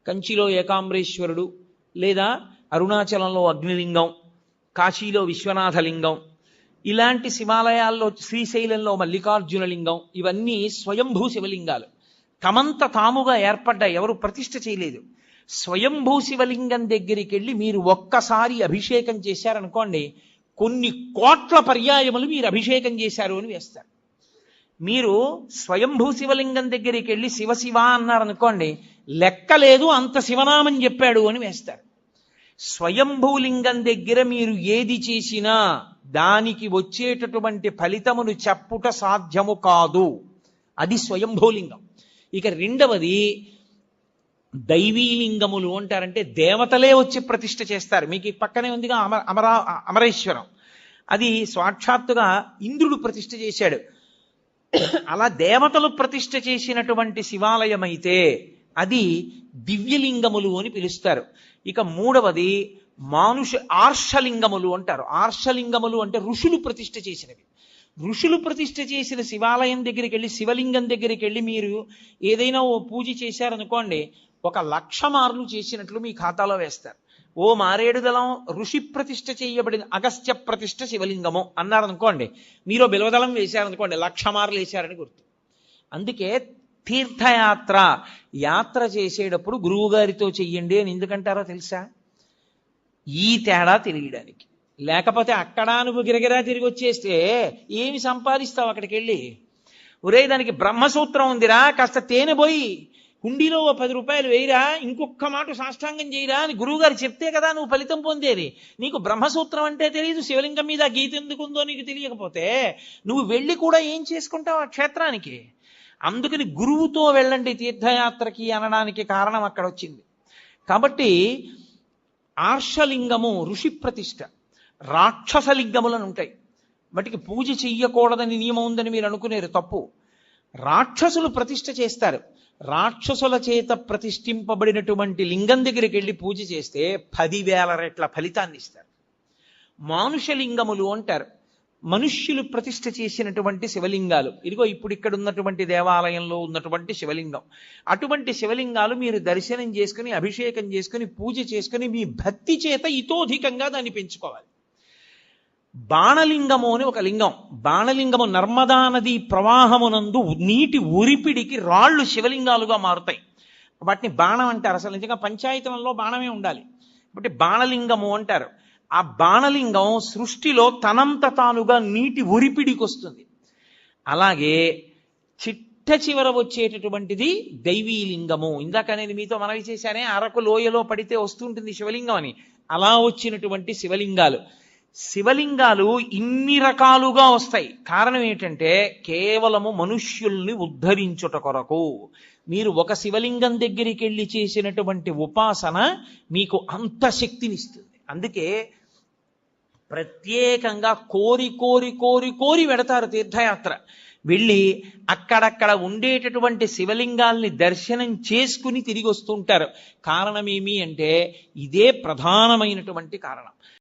కంచిలో ఏకాంబరేశ్వరుడు, లేదా అరుణాచలంలో అగ్నిలింగం, కాశీలో విశ్వనాథలింగం, ఇలాంటి శివాలయాల్లో శ్రీశైలంలో మల్లికార్జున లింగం, ఇవన్నీ స్వయంభూ శివలింగాలు. తమంత తాముగా ఏర్పడ్డ, ఎవరు ప్రతిష్ఠ చేయలేదు. స్వయంభూ శివలింగం దగ్గరికి వెళ్ళి మీరు ఒక్కసారి అభిషేకం చేశారనుకోండి, కొన్ని కోట్ల పర్యాయములు మీరు అభిషేకం చేశారు అని వేస్తారు. మీరు స్వయంభూ శివలింగం దగ్గరికి వెళ్ళి శివ శివ అన్నారనుకోండి, లెక్కలేదు అంత శివనామం చెప్పాడు అని వేస్తారు. స్వయంభూలింగం దగ్గర మీరు ఏది చేసినా దానికి వచ్చేటటువంటి ఫలితమును చెప్పుట సాధ్యము కాదు. అది స్వయంభూలింగం. ఇక రెండవది దైవీలింగములు అంటారంటే దేవతలే వచ్చి ప్రతిష్ఠ చేస్తారు. మీకు పక్కనే ఉందిగా అమరేశ్వరం, అది సాక్షాత్తుగా ఇంద్రుడు ప్రతిష్ఠ చేశాడు. అలా దేవతలు ప్రతిష్ఠ చేసినటువంటి శివాలయం అయితే అది దివ్యలింగములు అని పిలుస్తారు. ఇక మూడవది ఆర్షలింగములు అంటారు. ఆర్షలింగములు అంటే ఋషులు ప్రతిష్ఠ చేసినవి. ఋషులు ప్రతిష్ఠ చేసిన శివాలయం దగ్గరికి వెళ్ళి, శివలింగం దగ్గరికి వెళ్ళి మీరు ఏదైనా ఓ పూజ చేశారనుకోండి, 1,00,000 మార్లు చేసినట్లు మీ ఖాతాలో వేస్తారు. ఓ మారేడుదలం ఋషి ప్రతిష్ఠ చేయబడిన అగస్త్య ప్రతిష్ఠ శివలింగము అన్నారనుకోండి, మీరు బిలవదళం వేశారనుకోండి, 1,00,000 మార్లు వేశారని గుర్తు. అందుకే తీర్థయాత్ర, యాత్ర చేసేటప్పుడు గురువుగారితో చెయ్యండి అని ఎందుకంటారో తెలుసా? ఈ తేడా తెలియడానికి. లేకపోతే అక్కడ నువ్వు గిరగిరా తిరిగి వచ్చేస్తే ఏమి సంపాదిస్తావు అక్కడికి వెళ్ళి? ఒరే, దానికి బ్రహ్మసూత్రం ఉందిరా, కాస్త తేనె పోయి హుండీలో 10 రూపాయలు వేయిరా, ఇంకొక మాట సాష్టాంగం చేయరా అని గురువుగారు చెప్తే కదా నువ్వు ఫలితం పొందేది. నీకు బ్రహ్మసూత్రం అంటే తెలియదు, శివలింగం మీద గీత ఎందుకుందో నీకు తెలియకపోతే నువ్వు వెళ్ళి కూడా ఏం చేసుకుంటావు ఆ క్షేత్రానికి? అందుకని గురువుతో వెళ్ళండి తీర్థయాత్రకి అనడానికి కారణం అక్కడ వచ్చింది. కాబట్టి ఆర్షలింగము ఋషి ప్రతిష్ఠ. రాక్షసలింగములను ఉంటాయి, వాటికి పూజ చెయ్యకూడదని నియమం ఉందని మీరు అనుకునేరు, తప్పు. రాక్షసులు ప్రతిష్ఠ చేస్తారు. రాక్షసుల చేత ప్రతిష్ఠింపబడినటువంటి లింగం దగ్గరికి వెళ్ళి పూజ చేస్తే 10,000 రెట్ల ఫలితాన్ని ఇస్తారు. మానుషలింగములు అంటారు. మనుష్యులు ప్రతిష్ఠ చేసినటువంటి శివలింగాలు. ఇదిగో ఇప్పుడు ఇక్కడ ఉన్నటువంటి దేవాలయంలో ఉన్నటువంటి శివలింగం. అటువంటి శివలింగాలు మీరు దర్శనం చేసుకుని, అభిషేకం చేసుకుని, పూజ చేసుకుని మీ భక్తి చేత ఇతోధికంగా దాన్ని పెంచుకోవాలి. బాణలింగము అని ఒక లింగం. బాణలింగము నర్మదా నది ప్రవాహమునందు నీటి ఉరిపిడికి రాళ్ళు శివలింగాలుగా మారుతాయి. వాటిని బాణం అంటారు. అసలు నిజంగా పంచాయతనంలో బాణమే ఉండాలి, కాబట్టి బాణలింగము అంటారు. ఆ బాణలింగం సృష్టిలో తనంత తానుగా నీటి ఉరిపిడికి వస్తుంది. అలాగే చిట్ట చివర వచ్చేటటువంటిది దైవీలింగము. ఇందాక నేను మీతో మనవి చేశానే, అరకు లోయలో పడితే వస్తుంటుంది శివలింగం అని. అలా వచ్చినటువంటి శివలింగాలు. శివలింగాలు ఇన్ని రకాలుగా వస్తాయి. కారణం ఏంటంటే కేవలము మనుష్యుల్ని ఉద్ధరించుట కొరకు. మీరు ఒక శివలింగం దగ్గరికి వెళ్ళి చేసినటువంటి ఉపాసన మీకు అంత శక్తినిస్తుంది. అందుకే ప్రత్యేకంగా కోరి కోరి కోరి కోరి వెడతారు తీర్థయాత్ర. వెళ్ళి అక్కడక్కడ ఉండేటటువంటి శివలింగాల్ని దర్శనం చేసుకుని తిరిగి వస్తుంటారు. కారణమేమి అంటే ఇదే ప్రధానమైనటువంటి కారణం.